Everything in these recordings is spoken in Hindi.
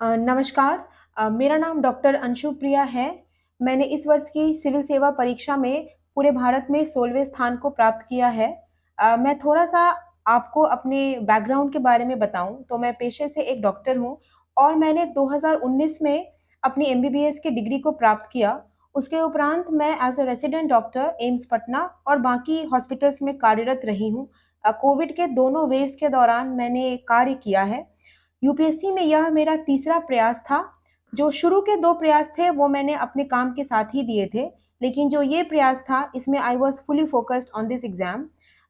नमस्कार। मेरा नाम डॉक्टर अंशु प्रिया है। मैंने इस वर्ष की सिविल सेवा परीक्षा में पूरे भारत में 16वें स्थान को प्राप्त किया है। मैं थोड़ा-सा आपको अपने बैकग्राउंड के बारे में बताऊँ तो मैं पेशे से एक डॉक्टर हूँ और मैंने 2019 में अपनी एमबीबीएस की डिग्री को प्राप्त किया। उसके उपरांत मैं as a resident doctor AIIMS Patna और बाकी हॉस्पिटल्स में कार्यरत रही हूँ। कोविड के दोनों वेव्स के दौरान मैंने कार्य किया है। यूपीएससी में यह मेरा तीसरा प्रयास था। जो शुरू के 2 प्रयास थे वो मैंने अपने काम के साथ ही दिए थे, लेकिन जो ये प्रयास था इसमें I was fully focused on this exam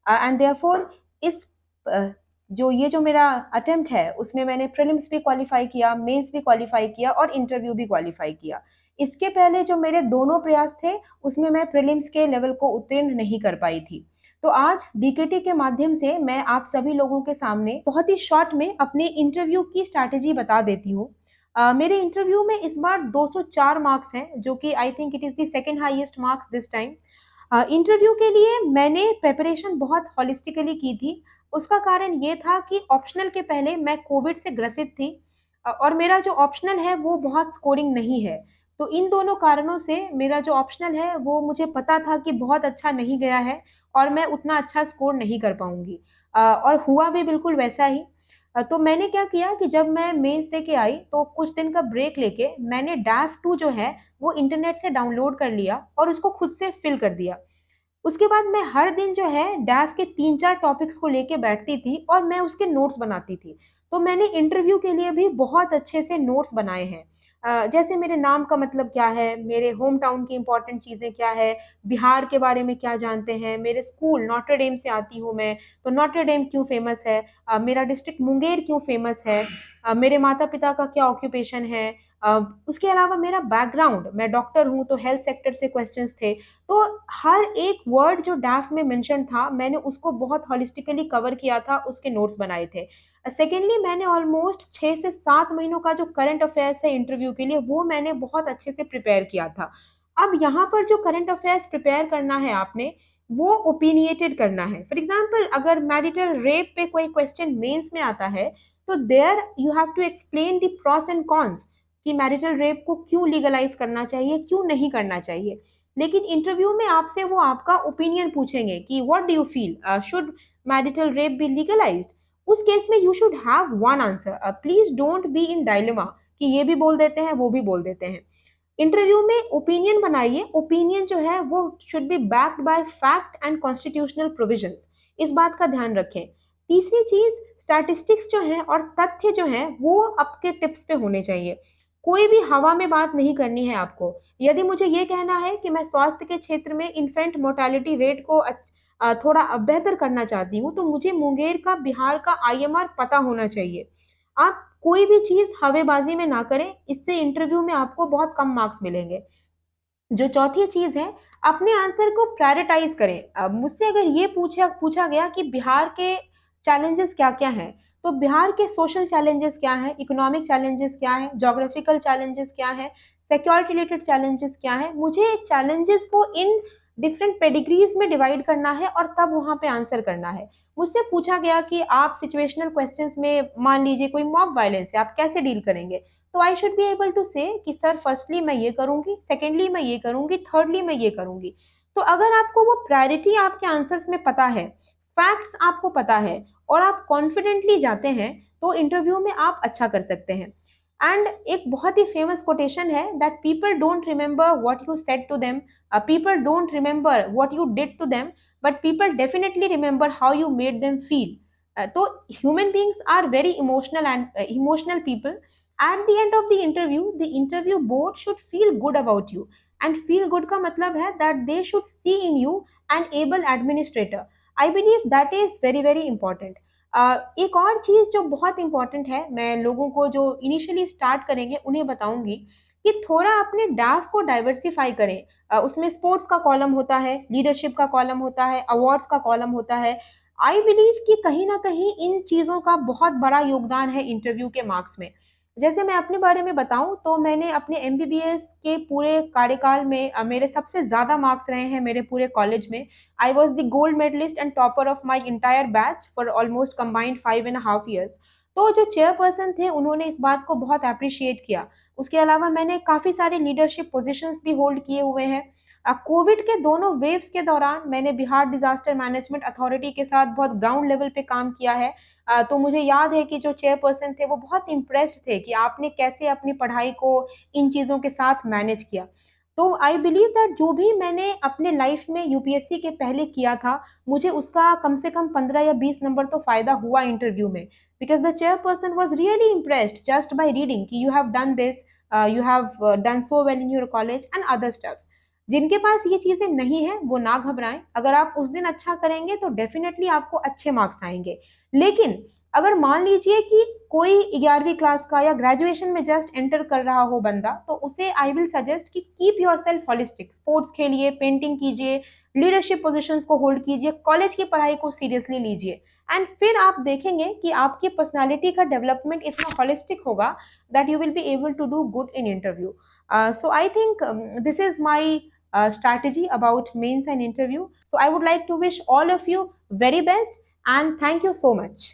and therefore इस अ, जो मेरा अटेम्प्ट है उसमें मैंने प्रीलिम्स भी क्वालीफाई किया, मेंस भी क्वालीफाई किया और इंटरव्यू भी क्वालीफाई किया। इसके पहले जो मेरे दोनों प्रयास थे उसमें मैं प्रीलिम्स के लेवल को उत्तीर्ण नहीं कर पाई थी। तो आज डीकेटी के माध्यम से मैं आप सभी लोगों के सामने बहुत ही शॉर्ट में अपने इंटरव्यू की स्ट्रैटेजी बता देती हूँ। मेरे इंटरव्यू में इस बार 204 मार्क्स हैं, जो कि I think it is the second highest marks this time. Interview के लिए मैंने प्रिपरेशन बहुत होलिस्टिकली की थी। उसका कारण ये था कि ऑप्शनल के पहले मैं कोविड से ग्रसित थी और मेरा जो ऑप्शनल है वो बहुत स्कोरिंग नहीं है। तो इन दोनों कारणों से मेरा जो ऑप्शनल है वो मुझे पता था कि बहुत अच्छा नहीं गया है और मैं उतना अच्छा स्कोर नहीं कर पाऊँगी। और हुआ भी बिल्कुल वैसा ही। तो मैंने क्या किया कि जब मैं मेंस दे के आई तो कुछ दिन का ब्रेक लेके मैंने डैफ 2 जो है वो इंटरनेट से डाउनलोड कर लिया और उसको खुद से फिल कर दिया। उसके बाद मैं हर दिन जो है डैफ के 3-4 टॉपिक्स को लेके बैठती थी और मैं उसके नोट्स बनाती थी। तो मैंने इंटरव्यू के लिए भी बहुत अच्छे से नोट्स बनाए हैं। जैसे मेरे नाम का मतलब क्या है, मेरे होम टाउन की इम्पोर्टेंट चीज़ें क्या है, बिहार के बारे में क्या जानते हैं, मेरे स्कूल नॉटर डेम से आती हूँ मैं, तो नॉटर डेम क्यों फ़ेमस है, मेरा डिस्ट्रिक्ट मुंगेर क्यों फ़ेमस है, मेरे माता-पिता का क्या ऑक्यूपेशन है, अ, उसके अलावा मेरा बैकग्राउंड, मैं डॉक्टर हूँ तो हेल्थ सेक्टर से क्वेश्चंस थे। तो हर एक वर्ड जो डैफ में मेंशन था, मैंने उसको बहुत होलिस्टिकली कवर किया था, उसके नोट्स बनाए थे। सेकेंडली मैंने ऑलमोस्ट 6 से 7 महीनों का जो करंट अफेयर्स है इंटरव्यू के लिए, वो मैंने बहुत अच्छे से प्रिपेयर किया था। अब यहाँ पर जो करंट अफेयर्स प्रिपेयर करना है आपने, वो ओपिनिएटेड करना है। फॉर एग्ज़ाम्पल अगर मैरिटल रेप पे कोई क्वेश्चन मेंस में आता है, तो there you have to explain the pros and cons कि मैरिटल रेप को क्यों लीगलाइज़ करना चाहिए, क्यों नहीं करना चाहिए। लेकिन इंटरव्यू में आपसे वो आपका ओपिनियन पूछेंगे कि what do you feel should marital rape be legalised. उस केस में you should have one answer. Please don't be in dilemma कि ये भी बोल देते हैं वो भी बोल देते हैं। इंटरव्यू में ओपिनियन बनाइए। ओपिनियन जो है वो should be backed by fact and constitutional provisions. इस बात का ध्यान रखें। तीसरी चीज, स्टैटिस्टिक्स जो है और तथ्य जो है वो आपके टिप्स पे होने चाहिए। कोई भी हवा में बात नहीं करनी है आपको। यदि मुझे ये कहना है कि मैं स्वास्थ्य के क्षेत्र में इन्फेंट मोर्टालिटी रेट को थोड़ा बेहतर करना चाहती हूँ, तो मुझे मुंगेर का, बिहार का आईएमआर पता होना चाहिए। आप कोई भी चीज़ हवेबाजी में ना करें, इससे इंटरव्यू में आपको बहुत कम मार्क्स मिलेंगे। जो चौथी चीज़ है, अपने आंसर को प्रायोरिटाइज़ करें। अब मुझसे अगर ये पूछा पूछा गया कि बिहार के चैलेंजेस क्या-क्या हैं, तो बिहार के सोशल चैलेंजेस क्या हैं, इकोनॉमिक चैलेंजेस क्या हैं, ज्योग्राफिकल चैलेंजेस क्या हैं, सिक्योरिटी रिलेटेड चैलेंजेस क्या हैं, मुझे चैलेंजेस को इन डिफरेंट पेडिग्रीज़ में डिवाइड करना है और तब वहाँ पे आंसर करना है। मुझसे पूछा गया कि आप सिचुएशनल क्वेश्चंस में मान लीजिए कोई मॉब वायलेंस है, आप कैसे डील करेंगे? तो I should be able to say कि सर फर्स्टली मैं ये करूँगी, सेकेंडली मैं ये करूँगी, थर्डली मैं ये करूँगी। तो अगर आपको वो प्रायोरिटी आपके आंसर्स में पता है, फैक्ट्स आपको पता है और आप कॉन्फिडेंटली जाते हैं, तो इंटरव्यू में आप अच्छा कर सकते हैं। एंड एक बहुत ही फेमस कोटेशन है that people don't remember what you said to them, people don't remember what you did to them, but people definitely remember how you made them feel. तो human beings are very emotional and emotional people. At the end of the interview board should feel good about you. And feel good का मतलब है that they should see in you an able administrator. I believe that is very very important. एक और चीज़ जो बहुत इंपॉर्टेंट है, मैं लोगों को जो इनिशियली स्टार्ट करेंगे उन्हें बताऊंगी कि थोड़ा अपने डाफ को डाइवर्सिफाई करें। उसमें स्पोर्ट्स का कॉलम होता है, लीडरशिप का कॉलम होता है, अवार्ड्स का कॉलम होता है। आई बिलीव कि कहीं ना कहीं इन चीज़ों का बहुत बड़ा योगदान है इंटरव्यू के मार्क्स में। जैसे मैं अपने बारे में बताऊं तो मैंने अपने एमबीबीएस के पूरे कार्यकाल में मेरे सबसे ज़्यादा मार्क्स रहे हैं मेरे पूरे कॉलेज में। I was the gold medalist and topper of my entire batch for almost combined 5.5 years. तो जो चेयरपर्सन थे उन्होंने इस बात को बहुत अप्रिशिएट किया। उसके अलावा मैंने काफ़ी सारे लीडरशिप पोजीशंस भी होल्ड किए हुए हैं। कोविड के दोनों वेव्स के दौरान मैंने बिहार डिजास्टर मैनेजमेंट अथॉरिटी के साथ बहुत ग्राउंड लेवल पे काम किया है। तो मुझे याद है कि जो चेयरपर्सन थे वो बहुत इम्प्रेस्ड थे कि आपने कैसे अपनी पढ़ाई को इन चीज़ों के साथ मैनेज किया। तो आई बिलीव दैट जो भी मैंने अपने लाइफ में यूपीएससी के पहले किया था, मुझे उसका कम से कम 15 या 20 नंबर तो फ़ायदा हुआ इंटरव्यू में। Because the chairperson was really impressed just by reading कि you have done this, you have done so well in your college and other stuffs. जिनके पास ये चीज़ें नहीं हैं, वो ना घबराएँ। अगर आप उस दिन अच्छा करेंगे तो डेफ़िनिटली आपको अच्छे मार्क्स आएँगे। लेकिन अगर मान लीजिए कि कोई 11वीं क्लास का या ग्रेजुएशन में जस्ट एंटर कर रहा हो बंदा, तो उसे आई विल सजेस्ट कि कीप योरसेल्फ होलिस्टिक। स्पोर्ट्स खेलिए, पेंटिंग कीजिए, लीडरशिप पोजीशंस को होल्ड कीजिए, कॉलेज की पढ़ाई को सीरियसली लीजिए एंड फिर आप देखेंगे कि आपकी पर्सनैलिटी का डेवलपमेंट इतना होलिस्टिक होगा that you will be able to do good in interview. So I think this is my strategy about mains and interview. So I would like to wish all of you very best and thank you so much.